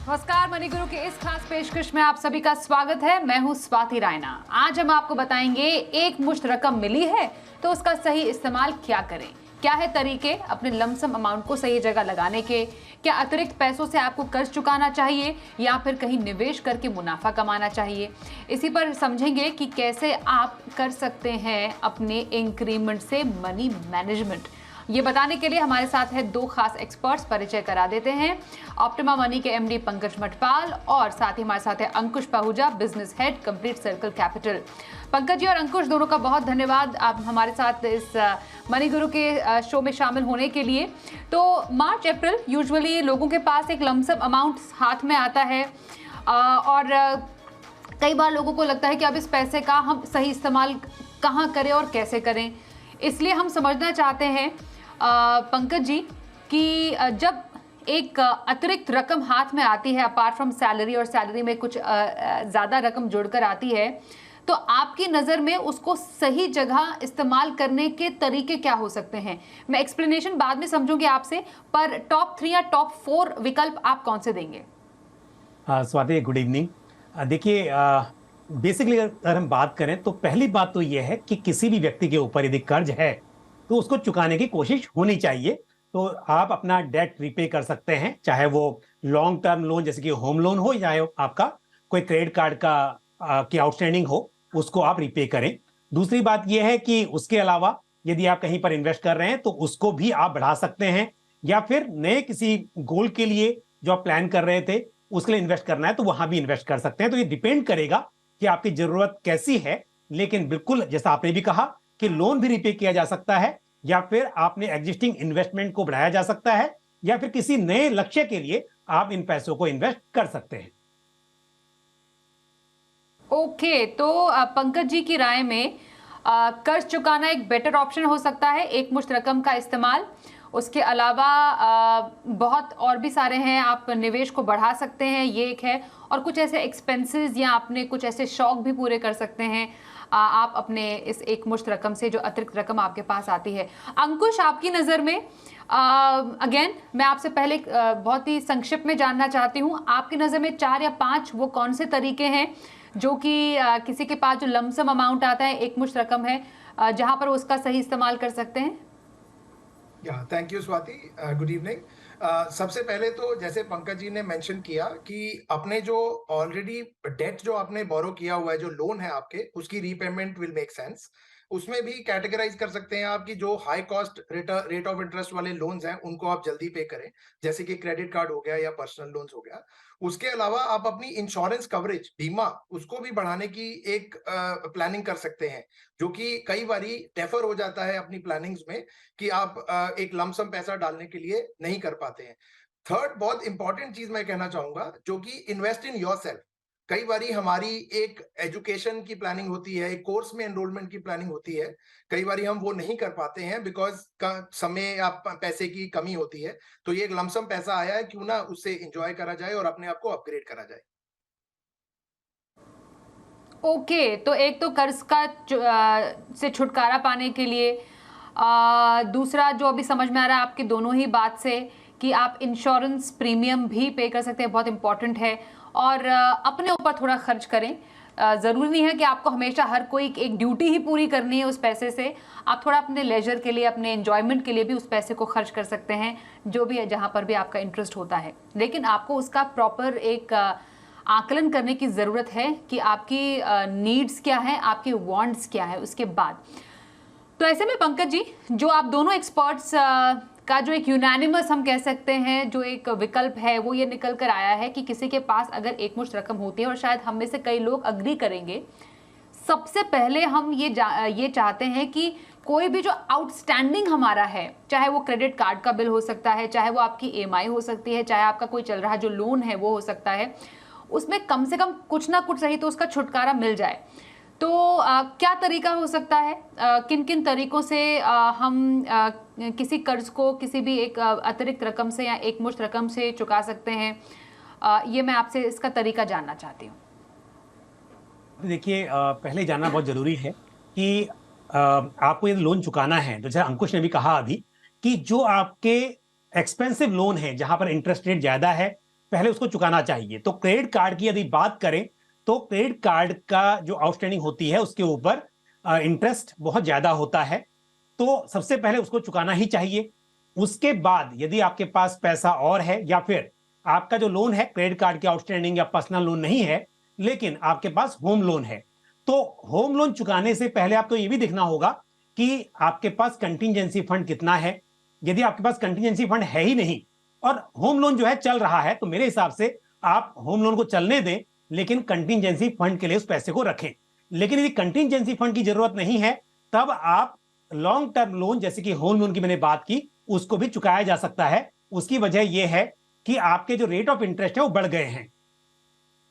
नमस्कार, मनी गुरु के इस खास पेशकश में आप सभी का स्वागत है। मैं हूं स्वाति रायना। आज हम आपको बताएंगे एक मुश्त रकम मिली है तो उसका सही इस्तेमाल क्या करें, क्या है तरीके अपने लमसम अमाउंट को सही जगह लगाने के, क्या अतिरिक्त पैसों से आपको कर्ज चुकाना चाहिए या फिर कहीं निवेश करके मुनाफा कमाना चाहिए। इसी पर समझेंगे कि कैसे आप कर सकते हैं अपने इंक्रीमेंट से मनी मैनेजमेंट। ये बताने के लिए हमारे साथ है दो खास एक्सपर्ट्स। परिचय करा देते हैं। ऑप्टिमा मनी के एमडी पंकज मटपाल और साथ ही हमारे साथ है Ankush Pahuja, business head Complete Circle Capital. Pankaj ji और अंकुश दोनों का बहुत धन्यवाद आप हमारे साथ इस मनी गुरु के शो में शामिल होने के लिए। तो मार्च अप्रैल यूजुअली लोगों के पास एक लमसम अमाउंट हाथ में आता है और कई बार लोगों को लगता है कि अब इस पैसे का हम सही इस्तेमाल कहाँ करें और कैसे करें। इसलिए हम समझना चाहते हैं पंकज जी कि जब एक अतिरिक्त रकम हाथ में आती है अपार्ट फ्रॉम सैलरी और सैलरी में कुछ ज़्यादा रकम जुड़कर आती है तो आपकी नज़र में उसको सही जगह इस्तेमाल करने के तरीके क्या हो सकते हैं। मैं एक्सप्लेनेशन बाद में समझूंगी आपसे, पर टॉप 3 या टॉप 4 विकल्प आप कौन से देंगे। Swati, good evening. देखिए, बेसिकली अगर हम बात करें तो पहली बात तो यह है कि किसी भी व्यक्ति के ऊपर यदि कर्ज है तो उसको चुकाने की कोशिश होनी चाहिए। तो आप अपना डेट रिपे कर सकते हैं, चाहे वो लॉन्ग टर्म लोन जैसे कि होम लोन हो या आपका कोई क्रेडिट कार्ड का की आउटस्टैंडिंग हो, उसको आप रिपे करें। दूसरी बात यह है कि उसके अलावा यदि आप कहीं पर इन्वेस्ट कर रहे हैं तो उसको भी आप बढ़ा सकते हैं, या फिर नए किसी गोल के लिए जो आप प्लान कर रहे थे उसके लिए इन्वेस्ट करना है तो वहां भी इन्वेस्ट कर सकते हैं। तो ये डिपेंड करेगा कि आपकी जरूरत कैसी है। लेकिन बिल्कुल जैसा आपने भी कहा कि लोन भी रिपे किया जा सकता है, या फिर आपने एग्जिस्टिंग इन्वेस्टमेंट को बढ़ाया जा सकता है, या फिर किसी नए लक्ष्य के लिए आप इन पैसों को इन्वेस्ट कर सकते हैं। ओके, तो पंकज जी की राय में कर्ज चुकाना एक बेटर ऑप्शन हो सकता है, एक मुश्त रकम का इस्तेमाल। उसके अलावा बहुत और भी सारे हैं, आप निवेश को बढ़ा सकते हैं, ये एक है। और कुछ ऐसे एक्सपेंसेस या अपने कुछ ऐसे शौक भी पूरे कर सकते हैं आप अपने इस एक मुश्त रकम से जो अतिरिक्त रकम आपके पास आती है। अंकुश, आपकी नज़र में अगेन मैं आपसे पहले बहुत ही संक्षिप्त में जानना चाहती हूँ, आपकी नज़र में 4 या 5 वो कौन से तरीके हैं जो कि किसी के पास जो लमसम अमाउंट आता है, एक मुश्त रकम है, जहां पर उसका सही इस्तेमाल कर सकते हैं। Thank you Swati, good evening. सबसे पहले तो जैसे पंकज जी ने मेंशन किया कि अपने जो ऑलरेडी डेट जो आपने बोरो किया हुआ है, जो लोन है आपके, उसकी रीपेमेंट विल मेक सेंस। उसमें भी कैटेगराइज कर सकते हैं आप कि जो high cost rate of interest वाले लोन्स हैं उनको आप जल्दी पे करें, जैसे कि क्रेडिट कार्ड हो गया या पर्सनल लोन्स हो गया। उसके अलावा आप अपनी इंश्योरेंस कवरेज, बीमा, उसको भी बढ़ाने की एक प्लानिंग कर सकते हैं, जो कि कई बारी डेफर हो जाता है अपनी प्लानिंग्स में कि आप एक लमसम पैसा डालने के लिए नहीं कर पाते हैं। थर्ड बहुत इंपॉर्टेंट चीज मैं कहना चाहूंगा, जो कि इन्वेस्ट इन योरसेल्फ। कई बारी हमारी एक एजुकेशन की प्लानिंग होती है, एक कोर्स में एनरोलमेंट की प्लानिंग होती है, कई बारी हम वो नहीं कर पाते हैं बिकॉज का समय या पैसे की कमी होती है। तो ये एक लमसम पैसा आया है, क्यों ना उससे एंजॉय करा जाए और अपने आप को अपग्रेड करा जाए। ओके, तो एक तो कर्ज का से छुटकारा पाने के लिए, दूसरा जो अभी समझ में आ रहा है आपकी दोनों ही बात से कि आप इंश्योरेंस प्रीमियम भी पे कर सकते हैं, बहुत इंपॉर्टेंट है। और अपने ऊपर थोड़ा खर्च करें। ज़रूरी नहीं है कि आपको हमेशा हर कोई एक ड्यूटी ही पूरी करनी है उस पैसे से। आप थोड़ा अपने लेजर के लिए, अपने एंजॉयमेंट के लिए भी उस पैसे को खर्च कर सकते हैं, जो भी है, जहाँ पर भी आपका इंटरेस्ट होता है। लेकिन आपको उसका प्रॉपर एक आकलन करने की ज़रूरत है कि आपकी नीड्स क्या हैं, आपके वांट्स क्या है उसके बाद। तो ऐसे में पंकज जी, जो आप दोनों एक्सपर्ट्स का जो एक यूनानिमस हम कह सकते हैं जो एक विकल्प है, वो ये निकल कर आया है कि किसी के पास अगर एक मुश्त रकम होती है, और शायद हम में से कई लोग अग्री करेंगे, सबसे पहले हम ये चाहते हैं कि कोई भी जो आउटस्टैंडिंग हमारा है, चाहे वो क्रेडिट कार्ड का बिल हो सकता है, चाहे वो आपकी ईएमआई हो सकती है, चाहे आपका कोई चल रहा जो लोन है वो हो सकता है, उसमें कम से कम कुछ ना कुछ सही तो उसका छुटकारा मिल जाए। तो क्या तरीका हो सकता है, किन किन तरीकों से हम किसी कर्ज को किसी भी एक अतिरिक्त रकम से या एक मुश्त रकम से चुका सकते हैं, ये मैं आपसे इसका तरीका जानना चाहती हूँ। देखिए, पहले जानना बहुत जरूरी है कि आपको ये लोन चुकाना है, तो जैसे अंकुश ने भी कहा अभी कि जो आपके एक्सपेंसिव लोन है जहां पर इंटरेस्ट रेट ज्यादा है, पहले उसको चुकाना चाहिए। तो क्रेडिट कार्ड की यदि बात करें तो क्रेडिट कार्ड का जो आउटस्टैंडिंग होती है उसके ऊपर इंटरेस्ट बहुत ज्यादा होता है, तो सबसे पहले उसको चुकाना ही चाहिए। उसके बाद यदि आपके पास पैसा और है या फिर आपका जो लोन है क्रेडिट कार्ड के आउटस्टैंडिंग या पर्सनल लोन नहीं है लेकिन आपके पास होम लोन है, तो होम लोन चुकाने से पहले आपको ये भी देखना होगा कि आपके पास कंटिंजेंसी फंड कितना है। यदि आपके पास कंटिंजेंसी फंड है ही नहीं और होम लोन जो है चल रहा है, तो मेरे हिसाब से आप होम लोन को चलने दें लेकिन कंटिंजेंसी फंड के लिए उस पैसे को रखें। लेकिन यदि कंटिंजेंसी फंड की जरूरत नहीं है तब आप लॉन्ग टर्म लोन जैसे कि होम लोन की मैंने बात की उसको भी चुकाया जा सकता है। उसकी वजह यह है कि आपके जो रेट ऑफ इंटरेस्ट है वो बढ़ गए हैं।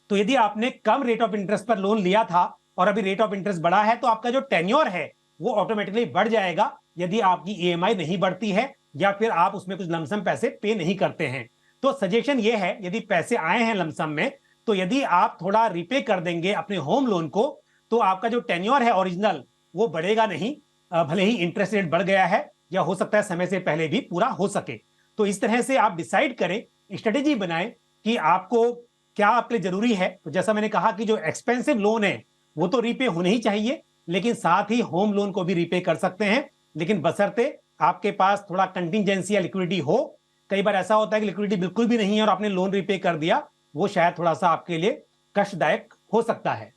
तो यदि आपने कम रेट ऑफ इंटरेस्ट पर लोन लिया था और अभी रेट ऑफ इंटरेस्ट बढ़ा है तो आपका जो टेन्योर है वो ऑटोमेटिकली बढ़ जाएगा यदि आपकी ईएमआई नहीं बढ़ती है या फिर आप उसमें कुछ लमसम पैसे पे नहीं करते हैं। तो सजेशन ये है यदि पैसे आए हैं लमसम में तो यदि आप थोड़ा रिपे कर देंगे अपने होम लोन को तो आपका जो टेन्योर है ओरिजिनल वो बढ़ेगा नहीं, भले ही इंटरेस्ट रेट बढ़ गया है या हो सकता है समय से पहले भी पूरा हो सके। तो इस तरह से आप डिसाइड करें, स्ट्रेटेजी बनाएं कि आपको क्या आपके लिए जरूरी है। तो जैसा मैंने कहा कि जो एक्सपेंसिव लोन है वो तो रीपे होने ही चाहिए लेकिन साथ ही होम लोन को भी रीपे कर सकते हैं, लेकिन बशर्ते आपके पास थोड़ा कंटिंजेंसी या लिक्विडिटी हो। कई बार ऐसा होता है कि लिक्विडिटी बिल्कुल भी नहीं है और आपने लोन रीपे कर दिया, वो शायद थोड़ा सा आपके लिए कष्टदायक हो सकता है।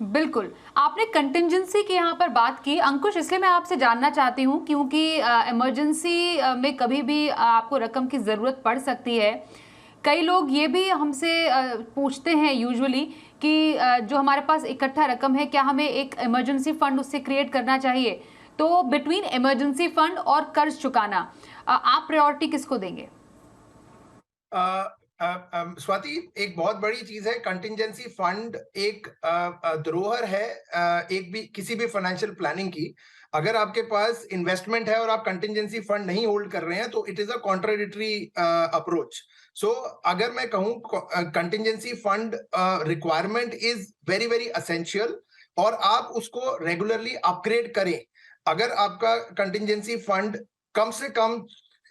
बिल्कुल, आपने कंटिंजेंसी की यहाँ पर बात की अंकुश, इसलिए मैं आपसे जानना चाहती हूँ क्योंकि इमरजेंसी में कभी भी आपको रकम की ज़रूरत पड़ सकती है। कई लोग ये भी हमसे पूछते हैं यूजुअली कि जो हमारे पास इकट्ठा रकम है क्या हमें एक इमरजेंसी फंड उससे क्रिएट करना चाहिए। तो बिटवीन इमरजेंसी फंड और कर्ज चुकाना आप प्रायोरिटी किसको देंगे? स्वाति, एक बहुत बड़ी चीज है कंटिंजेंसी फंड, एक धरोहर है एक भी किसी भी फाइनेंशियल प्लानिंग की। अगर आपके पास इन्वेस्टमेंट है और आप कंटिंजेंसी फंड नहीं होल्ड कर रहे हैं तो it is a contradictory approach. So अगर मैं कहूं contingency fund requirement is very very essential और आप उसको रेगुलरली अपग्रेड करें। अगर आपका कंटिंजेंसी फंड कम से कम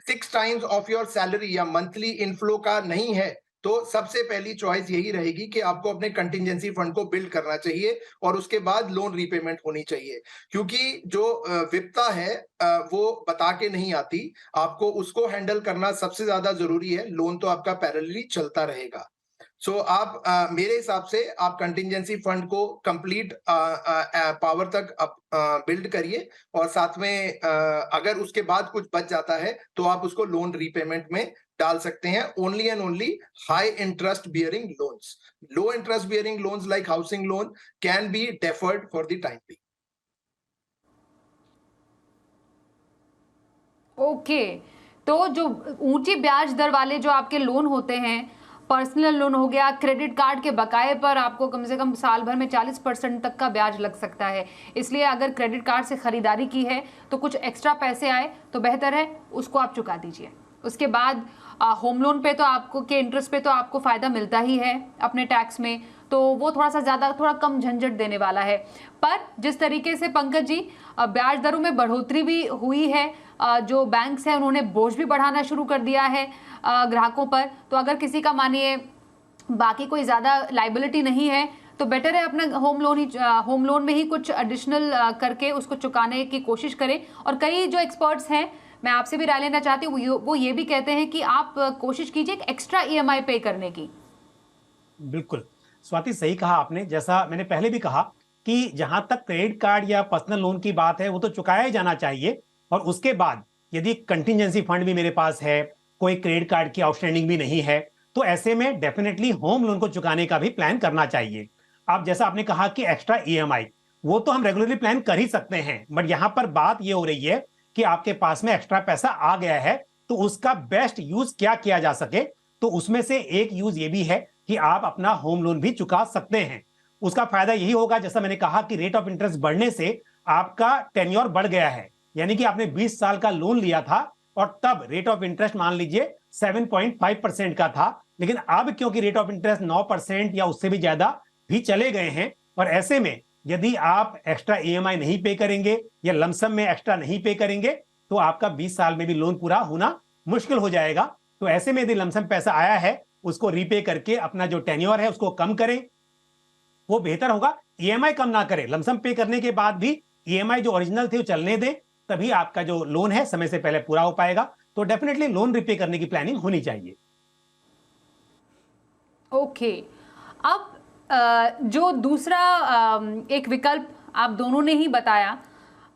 6 टाइम्स ऑफ योर सैलरी या मंथली इनफ्लो का नहीं है तो सबसे पहली चॉइस यही रहेगी कि आपको अपने कंटिंजेंसी फंड को बिल्ड करना चाहिए और उसके बाद लोन रीपेमेंट होनी चाहिए। क्योंकि जो विपदा है वो बता के नहीं आती, आपको उसको हैंडल करना सबसे ज्यादा जरूरी है। लोन तो आपका पैरेलली चलता रहेगा। सो आप मेरे हिसाब से आप कंटिंजेंसी फंड को कंप्लीट पावर तक बिल्ड करिए और साथ में अगर उसके बाद कुछ बच जाता है तो आप उसको लोन रीपेमेंट में डाल सकते हैं। Only and only high interest bearing loans, low interest bearing loans like housing loan can be deferred for the time be. Okay, तो जो ऊंची ब्याज दर वाले जो आपके लोन होते हैं, पर्सनल लोन हो गया, क्रेडिट कार्ड के बकाए पर आपको कम से कम साल भर में 40% तक का ब्याज लग सकता है। इसलिए अगर क्रेडिट कार्ड से खरीदारी की है तो कुछ एक्स्ट्रा पैसे आए तो बेहतर है उसको आप चुका दीजिए। उसके बाद होम लोन पे तो आपको के इंटरेस्ट पे तो आपको फ़ायदा मिलता ही है अपने टैक्स में, तो वो थोड़ा सा ज़्यादा थोड़ा कम झंझट देने वाला है। पर जिस तरीके से पंकज जी ब्याज दरों में बढ़ोतरी भी हुई है, जो बैंक्स हैं उन्होंने बोझ भी बढ़ाना शुरू कर दिया है ग्राहकों पर, तो अगर किसी का मानिए बाकी कोई ज़्यादा लाइबिलिटी नहीं है तो बेटर है अपना होम लोन में ही कुछ एडिशनल करके उसको चुकाने की कोशिश करें। और कई जो एक्सपर्ट्स हैं, मैं आपसे भी राय लेना चाहती हूँ, वो ये भी कहते हैं कि आप कोशिश कीजिए एक एक्स्ट्रा ईएमआई पे करने की। बिल्कुल स्वाति, सही कहा आपने। जैसा मैंने पहले भी कहा कि जहां तक क्रेडिट कार्ड या पर्सनल लोन की बात है वो तो चुकाया ही जाना चाहिए और उसके बाद यदि कंटिंजेंसी फंड भी मेरे पास है, कोई क्रेडिट कार्ड की आउटस्टैंडिंग भी नहीं है, तो ऐसे में डेफिनेटली होम लोन को चुकाने का भी प्लान करना चाहिए। आप जैसा आपने कहा कि एक्स्ट्रा ईएमआई वो तो हम रेगुलरली प्लान कर ही सकते हैं, बट यहां पर बात ये हो रही है कि आपके पास में एक्स्ट्रा पैसा आ गया है तो उसका बेस्ट यूज क्या किया जा सके। तो उसमें से एक यूज ये भी है कि आप अपना होम लोन भी चुका सकते हैं। उसका फायदा यही होगा, जैसा मैंने कहा कि रेट ऑफ इंटरेस्ट बढ़ने से आपका टेन्योर बढ़ गया है, यानी कि आपने 20 साल का लोन लिया था और तब रेट ऑफ इंटरेस्ट मान लीजिए 7.5% का था, लेकिन अब क्योंकि रेट ऑफ इंटरेस्ट 9% या उससे भी ज्यादा भी चले गए हैं, और ऐसे में यदि आप एक्स्ट्रा ईएमआई नहीं पे करेंगे या लमसम में एक्स्ट्रा नहीं पे करेंगे तो आपका 20 साल में भी लोन पूरा होना मुश्किल हो जाएगा। तो ऐसे में यदि लमसम पैसा आया है उसको रीपे करके अपना जो टेन्योर है उसको कम करें, वो बेहतर होगा। ईएमआई कम ना करें, लमसम पे करने के बाद भी ईएमआई जो ओरिजिनल थे वो चलने दें, तभी आपका जो लोन है समय से पहले पूरा हो पाएगा। तो डेफिनेटली लोन रिपे करने की प्लानिंग होनी चाहिए। ओके, अब जो दूसरा एक विकल्प आप दोनों ने ही बताया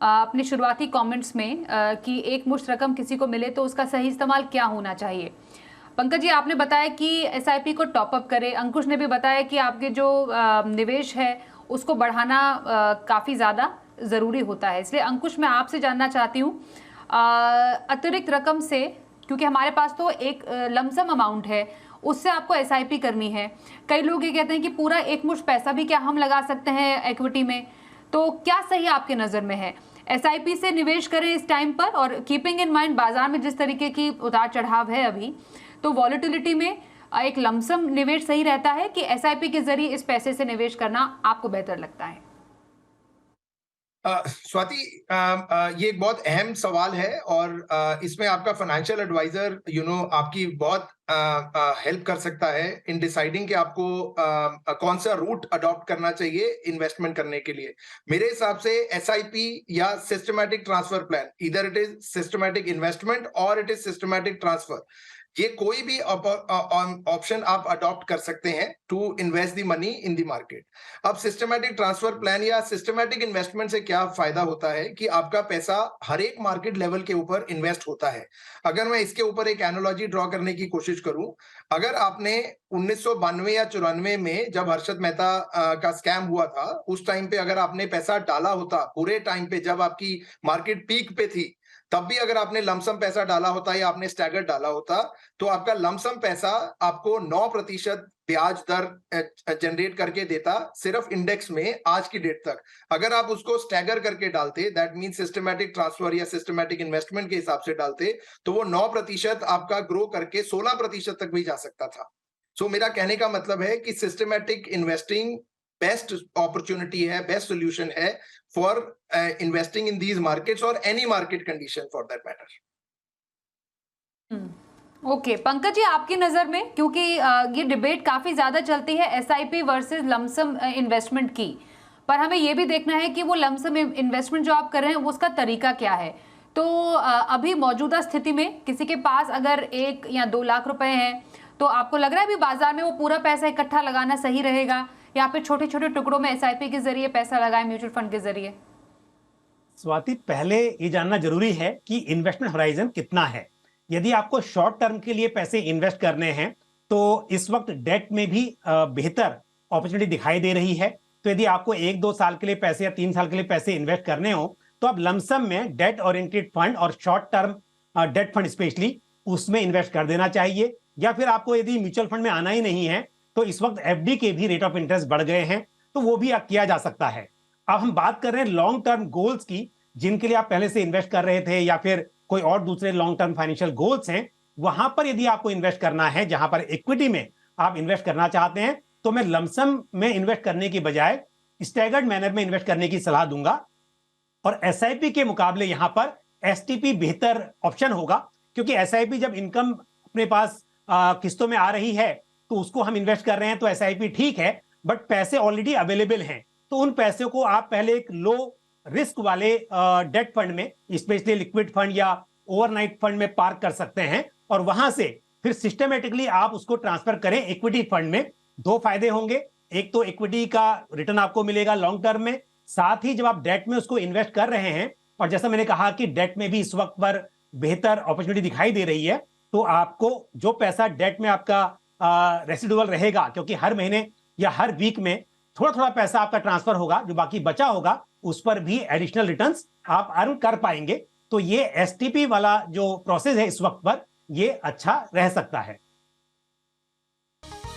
अपने शुरुआती कमेंट्स में कि एक मुश्त रकम किसी को मिले तो उसका सही इस्तेमाल क्या होना चाहिए। पंकज जी, आपने बताया कि एसआईपी को टॉप अप करें, अंकुश ने भी बताया कि आपके जो निवेश है उसको बढ़ाना काफ़ी ज़्यादा ज़रूरी होता है। इसलिए अंकुश, मैं आपसे जानना चाहती हूँ अतिरिक्त रकम से, क्योंकि हमारे पास तो एक लमसम अमाउंट है, उससे आपको एसआईपी करनी है। कई लोग ये कहते हैं कि पूरा एक मुश्त पैसा भी क्या हम लगा सकते हैं इक्विटी में, तो क्या सही आपके नज़र में है? एसआईपी से निवेश करें इस टाइम पर, और कीपिंग इन माइंड बाजार में जिस तरीके की उतार चढ़ाव है अभी, तो वॉलेटिलिटी में एक लमसम निवेश सही रहता है कि एसआईपी के जरिए इस पैसे से निवेश करना आपको बेहतर लगता है? स्वाति, ये एक बहुत अहम सवाल है और इसमें आपका फाइनेंशियल एडवाइजर आपकी बहुत हेल्प कर सकता है इन डिसाइडिंग कि आपको कौन सा रूट अडॉप्ट करना चाहिए इन्वेस्टमेंट करने के लिए। मेरे हिसाब से एसआईपी या सिस्टमैटिक ट्रांसफर प्लान, इधर इट इज सिस्टमैटिक इन्वेस्टमेंट और इट इज सिस्टमैटिक ट्रांसफर, ये कोई भी ऑप्शन आप अडॉप्ट कर सकते हैं to invest the money in the market. अब सिस्टमैटिक ट्रांसफर प्लान या सिस्टमैटिक इन्वेस्टमेंट से क्या फायदा होता है कि आपका पैसा हर एक मार्केट लेवल के ऊपर इन्वेस्ट होता है। अगर मैं इसके ऊपर एक एनालॉजी ड्रॉ करने की कोशिश करूं, अगर आपने 1992 या 94 में जब हर्षद मेहता का स्कैम हुआ था, उस टाइम पे अगर आपने पैसा डाला होता, पूरे टाइम पे जब आपकी मार्केट पीक पे थी, तब भी अगर आपने लमसम पैसा डाला होता या आपने स्टैगर डाला होता, तो आपका लमसम पैसा आपको 9% ब्याज दर जनरेट करके देता सिर्फ इंडेक्स में आज की डेट तक। अगर आप उसको स्टैगर करके डालते, दैट मीन सिस्टमैटिक ट्रांसफर या सिस्टमैटिक इन्वेस्टमेंट के हिसाब से डालते, तो वो 9% आपका ग्रो करके 16% तक भी जा सकता था। सो मेरा कहने का मतलब है कि सिस्टमैटिक इन्वेस्टिंग बेस्ट अपॉर्चुनिटी है, बेस्ट सोल्यूशन है for investing in these markets और any market condition for that matter. Okay, Pankaj ji, आपकी नजर में, क्योंकि ये डिबेट काफी ज्यादा चलती है एसआईपी वर्सेस लमसम इन्वेस्टमेंट की, पर हमें ये भी देखना है कि वो लमसम इन्वेस्टमेंट जो आप कर रहे हैं वो उसका तरीका क्या है। तो अभी मौजूदा स्थिति में किसी के पास अगर 1 या 2 लाख रुपए हैं, तो आपको लग रहा है अभी बाजार में वो पूरा पैसा इकट्ठा लगाना सही रहेगा, या फिर छोटे छोटे टुकड़ों में एसआईपी के जरिए पैसा लगाए, म्यूचुअल फंड के जरिए? स्वाति, पहले ये जानना जरूरी है कि इन्वेस्टमेंट होराइजन कितना है। यदि आपको शॉर्ट टर्म के लिए पैसे इन्वेस्ट करने हैं तो इस वक्त डेट में भी बेहतर अपॉर्चुनिटी दिखाई दे रही है। तो यदि आपको 1-2 साल के लिए पैसे या 3 साल के लिए पैसे इन्वेस्ट करने हो, तो आप लमसम में डेट ओरिएंटेड फंड और short term debt fund specially उसमें इन्वेस्ट कर देना चाहिए। या फिर आपको यदि म्यूचुअल फंड में आना ही नहीं है, तो इस वक्त एफडी के भी रेट ऑफ इंटरेस्ट बढ़ गए हैं, तो वो भी किया जा सकता है। अब हम बात कर रहे हैं लॉन्ग टर्म गोल्स की, जिनके लिए आप पहले से इन्वेस्ट कर रहे थे या फिर कोई और दूसरे लॉन्ग टर्म फाइनेंशियल गोल्स हैं, वहां पर यदि आपको इन्वेस्ट करना है, जहां पर इक्विटी में आप इन्वेस्ट करना चाहते हैं, तो मैं लमसम में इन्वेस्ट करने की बजाय स्टैगर्ड मैनर में इन्वेस्ट करने की सलाह दूंगा। और एसआईपी के मुकाबले यहां पर एसटीपी बेहतर ऑप्शन होगा, क्योंकि एसआईपी जब इनकम अपने पास किस्तों में आ रही है तो उसको हम इन्वेस्ट कर रहे हैं, तो एसआईपी ठीक है, बट पैसे ऑलरेडी अवेलेबल हैं, तो उन पैसे को आप पहले एक लो रिस्क वाले डेट फंड में, स्पेशली लिक्विड फंड या ओवरनाइट फंड में पार्क कर सकते हैं, और वहां से फिर सिस्टमेटिकली आप उसको ट्रांसफर करें इक्विटी फंड में। 2 फायदे होंगे, एक तो इक्विटी का रिटर्न आपको मिलेगा लॉन्ग टर्म में, साथ ही जब आप डेट में उसको इन्वेस्ट कर रहे हैं, और जैसा मैंने कहा कि डेट में भी इस वक्त पर बेहतर अपॉर्चुनिटी दिखाई दे रही है, तो आपको जो पैसा डेट में आपका रेसिडुअल रहेगा, क्योंकि हर महीने या हर वीक में थोड़ा थोड़ा पैसा आपका ट्रांसफर होगा, जो बाकी बचा होगा उस पर भी एडिशनल रिटर्न्स आप अर्न कर पाएंगे। तो ये एसटीपी वाला जो प्रोसेस है इस वक्त पर, ये अच्छा रह सकता है।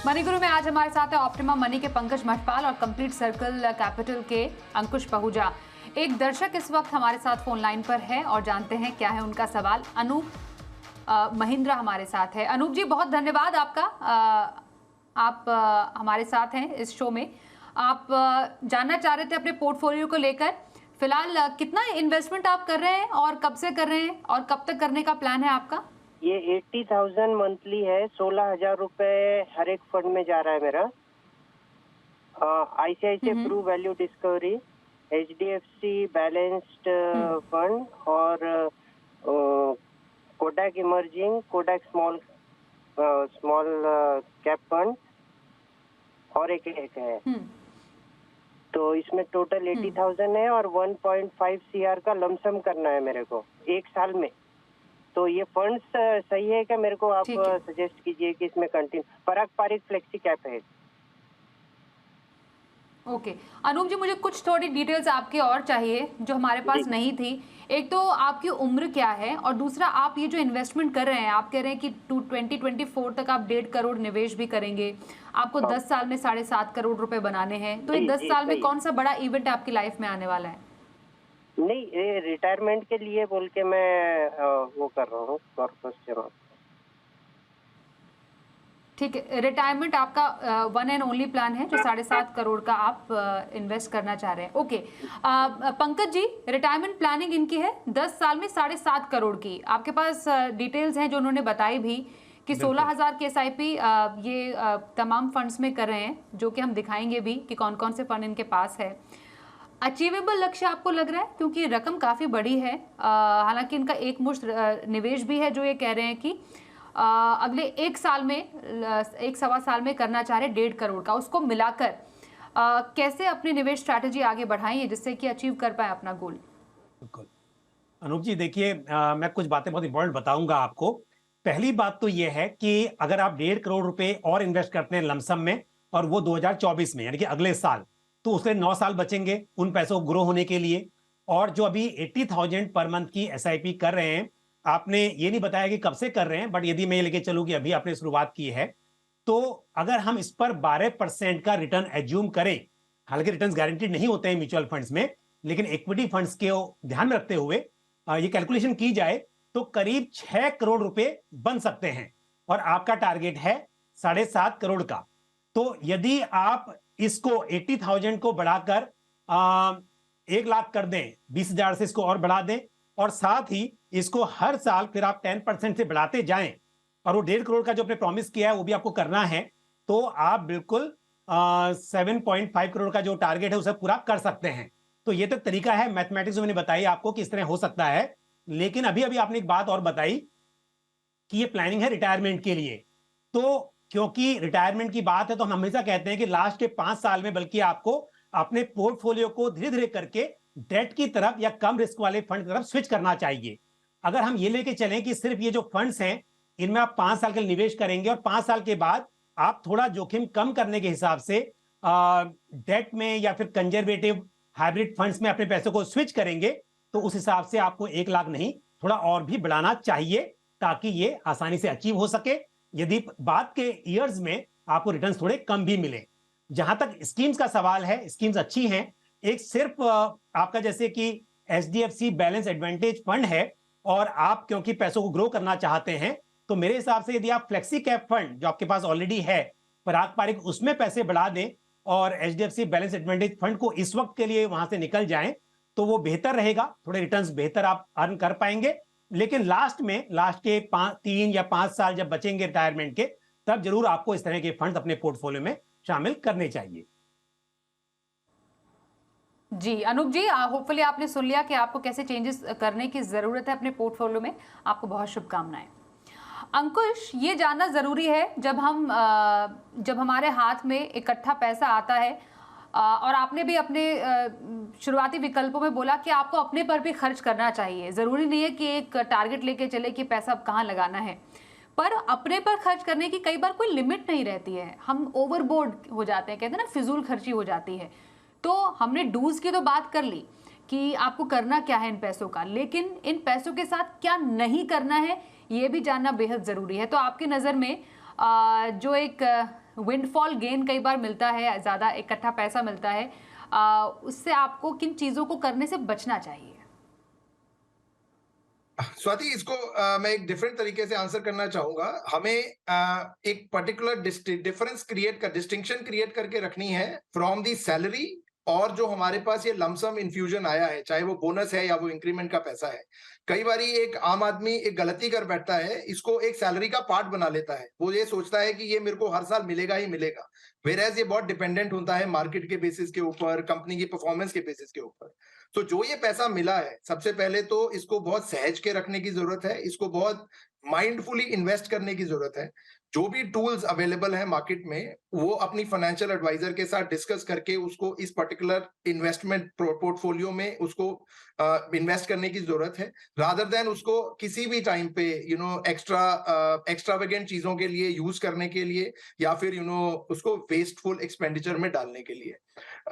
मनी गुरु में आज हमारे साथ है ऑप्टिमा मनी के पंकज मठपाल और कंप्लीट सर्कल कैपिटल के अंकुश पहुजा। एक दर्शक इस वक्त हमारे साथ फोन लाइन पर है और जानते हैं क्या है उनका सवाल। अनूप महिंद्रा हमारे साथ है। अनूप जी, बहुत धन्यवाद आपका, आप हमारे साथ हैं इस शो में। आप जानना चाह रहे थे अपने पोर्टफोलियो को लेकर, फिलहाल कितना इन्वेस्टमेंट आप कर रहे हैं और कब से कर रहे हैं और कब तक करने का प्लान है आपका? ये 80,000 मंथली है, 16,000 रुपए हर एक फंड में जा रहा है मेरा। ICICI Pru Value Discovery, HDFC balanced fund और Kotak Emerging, Kotak small cap fund और एक है। तो इसमें टोटल 80,000 है और 1.5 CR का लमसम करना है मेरे को 1 साल में। तो ये फंड्स सही है क्या? मेरे को आप सजेस्ट कीजिए कि इसमें कंटिन्यू। पराग पारिक फ्लेक्सी कैप है। ओके अनूप जी, मुझे कुछ थोड़ी डिटेल्स आपके और चाहिए जो हमारे पास नहीं थी। एक तो आपकी उम्र क्या है, और दूसरा आप ये जो इन्वेस्टमेंट कर रहे हैं, आप कह रहे हैं कि 2024 तक आप 1.5 करोड़ निवेश भी करेंगे, आपको 10 साल में 7.5 करोड़ रुपए बनाने हैं। तो ये 10 साल में कौन सा बड़ा इवेंट आपकी लाइफ में आने वाला है? नहीं, ये रिटायरमेंट के लिए बोल के मैं वो कर रहा हूँ, कॉर्पस जमा। ठीक है, रिटायरमेंट आपका वन एंड ओनली प्लान है जो 7.5 करोड़ का आप इन्वेस्ट करना चाह रहे हैं। ओके पंकज जी, रिटायरमेंट प्लानिंग इनकी है 10 साल में 7.5 करोड़ की। आपके पास डिटेल्स हैं जो उन्होंने बताई भी कि 16,000 की SIP ये तमाम फंड्स में कर रहे हैं, जो कि हम दिखाएंगे भी कि कौन कौन से फंड इनके पास है। अचीवेबल लक्ष्य आपको लग रहा है? क्योंकि रकम काफ़ी बड़ी है, हालांकि इनका एक मुश्त निवेश भी है जो ये कह रहे हैं कि अगले 1 साल में 1.25 साल में करना चाह रहे 1.5 करोड़ का। उसको मिलाकर कैसे अपनी निवेश स्ट्रैटेजी आगे बढ़ाएं जिससे कि अचीव कर पाए अपना गोल? बिल्कुल अनूप जी, देखिए मैं कुछ बातें बहुत इंपॉर्टेंट बताऊंगा आपको। पहली बात तो यह है कि अगर आप 1.5 करोड़ रुपए और इन्वेस्ट करते हैं लमसम में, और वो 2024 में यानी कि अगले साल, तो उसके 9 साल बचेंगे उन पैसों को ग्रो होने के लिए। और जो अभी 80,000 पर मंथ की SIP कर रहे हैं, आपने ये नहीं बताया कि कब से कर रहे हैं, बट यदि मैं लेके चलूं कि अभी आपने शुरुआत की है, तो अगर हम इस पर 12% का रिटर्न एज्यूम करें, हालांकि रिटर्न्स गारंटीड नहीं होते हैं म्यूचुअल फंड्स में, लेकिन इक्विटी फंड्स के ध्यान में रखते हुए ये कैलकुलेशन की जाए तो करीब 6 करोड़ रुपए बन सकते हैं, और आपका टारगेट है 7.5 करोड़ का। तो यदि आप इसको 80,000 को बढ़ाकर 1 लाख कर दें, 20,000 से इसको और बढ़ा दें, और साथ ही इसको हर साल फिर आप 10% से बढ़ाते जाएं, और वो 1.5 करोड़ का जो आपने प्रॉमिस किया है वो भी आपको करना है, तो आप बिल्कुल 7.5 करोड़ का जो टारगेट है उसे पूरा कर सकते हैं। तो ये तो तरीका है, मैथमेटिक्स मैंने बताई आपको किस तरह हो सकता है। लेकिन अभी अभी आपने एक बात और बताई कि ये प्लानिंग है रिटायरमेंट के लिए। तो क्योंकि रिटायरमेंट की बात है, तो हम हमेशा कहते हैं कि लास्ट के 5 साल में बल्कि आपको अपने पोर्टफोलियो को धीरे धीरे करके डेट की तरफ या कम रिस्क वाले फंड की तरफ स्विच करना चाहिए। अगर हम ये लेके चलें कि सिर्फ ये जो फंड्स हैं इनमें आप 5 साल के लिए निवेश करेंगे, और 5 साल के बाद आप थोड़ा जोखिम कम करने के हिसाब से डेट में या फिर कंजर्वेटिव हाइब्रिड फंड्स में अपने पैसों को स्विच करेंगे, तो उस हिसाब से आपको 1 लाख नहीं, थोड़ा और भी बढ़ाना चाहिए ताकि ये आसानी से अचीव हो सके, यदि बाद के ईयर्स में आपको रिटर्न थोड़े कम भी मिले। जहां तक स्कीम्स का सवाल है, स्कीम्स अच्छी हैं। एक सिर्फ आपका जैसे कि HDFC बैलेंस एडवांटेज फंड है, और आप क्योंकि पैसों को ग्रो करना चाहते हैं, तो मेरे हिसाब से यदि आप फ्लेक्सी कैप फंड जो आपके पास ऑलरेडी है पराग पारिक, उसमें पैसे बढ़ा दें और HDFC बैलेंस एडवांटेज फंड को इस वक्त के लिए वहां से निकल जाएं, तो वो बेहतर रहेगा, थोड़े रिटर्न्स बेहतर आप अर्न कर पाएंगे। लेकिन लास्ट के 3 या 5 साल जब बचेंगे रिटायरमेंट के, तब जरूर आपको इस तरह के फंड अपने पोर्टफोलियो में शामिल करने चाहिए। जी अनूप जी, होपफुली आपने सुन लिया कि आपको कैसे चेंजेस करने की जरूरत है अपने पोर्टफोलियो में। आपको बहुत शुभकामनाएं। अंकुश, ये जानना जरूरी है जब हमारे हाथ में इकट्ठा पैसा आता है, और आपने भी अपने शुरुआती विकल्पों में बोला कि आपको अपने पर भी खर्च करना चाहिए। जरूरी नहीं है कि एक टारगेट लेके चले कि पैसा अब कहाँ लगाना है, पर अपने पर खर्च करने की कई बार कोई लिमिट नहीं रहती है। हम ओवरबोर्ड हो जाते हैं, कहते हैं ना, फिजूल खर्ची हो जाती है। तो हमने डूज की तो बात कर ली कि आपको करना क्या है इन पैसों का, लेकिन इन पैसों के साथ क्या नहीं करना है ये भी जानना बेहद जरूरी है। तो आपकी नज़र में जो एक विंडफॉल गेन कई बार मिलता है, ज़्यादा इकट्ठा पैसा मिलता है, उससे आपको किन चीज़ों को करने से बचना चाहिए? स्वाति, इसको मैं एक डिफरेंट तरीके से आंसर करना चाहूंगा। हमें एक पर्टिकुलर डिस्टिंक्शन क्रिएट करके रखनी है फ्रॉम दी सैलरी और जो हमारे पास ये लमसम इन्फ्यूजन आया है, चाहे वो बोनस है या वो इंक्रीमेंट का पैसा है, कई बारी एक आम आदमी एक गलती कर बैठता है, इसको एक सैलरी का पार्ट बना लेता है। वो ये सोचता है कि ये मेरे को हर साल मिलेगा ही मिलेगा, वेयरएज ये बहुत डिपेंडेंट होता है मार्केट के बेसिस के ऊपर, कंपनी की परफॉर्मेंस के बेसिस के ऊपर। तो जो ये पैसा मिला है, सबसे पहले तो इसको बहुत सहज के रखने की जरूरत है, इसको बहुत माइंडफुली इन्वेस्ट करने की जरूरत है। जो भी टूल्स अवेलेबल है मार्केट में, वो अपनी फाइनेंशियल एडवाइजर के साथ डिस्कस करके उसको इस पर्टिकुलर इन्वेस्टमेंट पोर्टफोलियो में उसको इन्वेस्ट करने की जरूरत है, रादर देन उसको किसी भी टाइम पे एक्स्ट्रावेगेंट चीजों के लिए यूज करने के लिए, या फिर उसको वेस्टफुल एक्सपेंडिचर में डालने के लिए।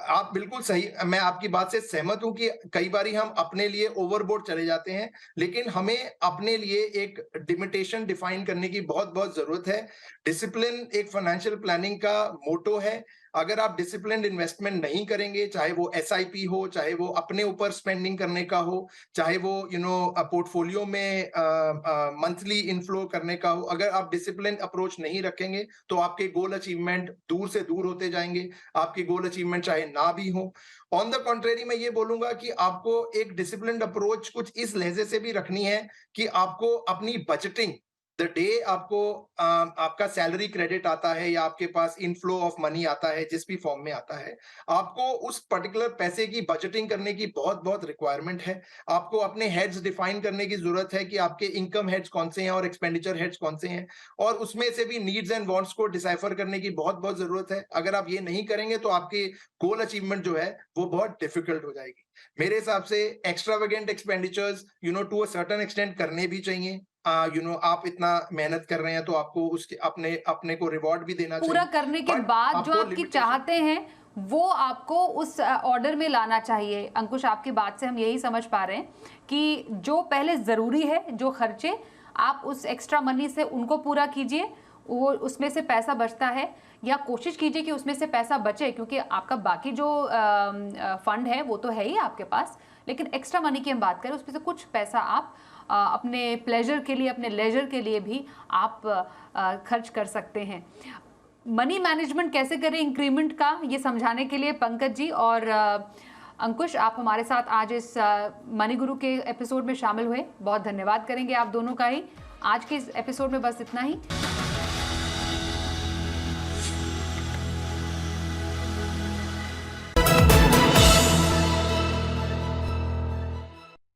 आप बिल्कुल सही, मैं आपकी बात से सहमत हूं कि कई बारी हम अपने लिए ओवरबोर्ड चले जाते हैं, लेकिन हमें अपने लिए एक लिमिटेशन डिफाइन करने की बहुत बहुत जरूरत है। डिसिप्लिन एक फाइनेंशियल प्लानिंग का मोटो है। अगर आप डिसिप्लिन इन्वेस्टमेंट नहीं करेंगे, चाहे वो एसआईपी हो, चाहे वो अपने ऊपर स्पेंडिंग करने का हो, चाहे वो पोर्टफोलियो में मंथली इनफ्लो करने का हो, अगर आप डिसिप्लिन अप्रोच नहीं रखेंगे तो आपके गोल अचीवमेंट दूर से दूर होते जाएंगे। आपके गोल अचीवमेंट चाहे ना भी हो। ऑन द कॉन्ट्रेरी मैं ये बोलूंगा कि आपको एक डिसिप्लिन्ड अप्रोच कुछ इस लहजे से भी रखनी है कि आपको अपनी बजटिंग, द डे आपको आपका सैलरी क्रेडिट आता है या आपके पास इनफ्लो ऑफ मनी आता है, जिस भी फॉर्म में आता है, आपको उस पर्टिकुलर पैसे की बजटिंग करने की बहुत बहुत रिक्वायरमेंट है। आपको अपने हेड्स डिफाइन करने की जरूरत है कि आपके इनकम हेड्स कौन से हैं और एक्सपेंडिचर हेड्स कौन से हैं, और उसमें से भी नीड्स एंड वांट्स को डिसाइफर करने की बहुत बहुत जरूरत है। अगर आप ये नहीं करेंगे तो आपके गोल अचीवमेंट जो है वो बहुत डिफिकल्ट हो जाएगी। मेरे हिसाब से extravagant expenditures to a certain extent करने भी चाहिए। आप इतना मेहनत कर रहे हैं तो आपको उसके अपने को रिवॉर्ड भी देना चाहिए। पूरा करने के बाद जो आपकी चाहते हैं वो आपको उस ऑर्डर में लाना चाहिए। अंकुश, आपकी बात से हम यही समझ पा रहे हैं कि जो पहले जरूरी है, जो खर्चे आप उस एक्स्ट्रा मनी से उनको पूरा कीजिए, वो उसमें से पैसा बचता है, या कोशिश कीजिए कि उसमें से पैसा बचे, क्योंकि आपका बाकी जो फंड है वो तो है ही आपके पास, लेकिन एक्स्ट्रा मनी की हम बात करें, उसमें से कुछ पैसा आप अपने प्लेजर के लिए, अपने लेजर के लिए भी आप खर्च कर सकते हैं। मनी मैनेजमेंट कैसे करें इंक्रीमेंट का, ये समझाने के लिए पंकज जी और अंकुश आप हमारे साथ आज इस मनी गुरु के एपिसोड में शामिल हुए। बहुत धन्यवाद करेंगे आप दोनों का ही। आज के इस एपिसोड में बस इतना ही।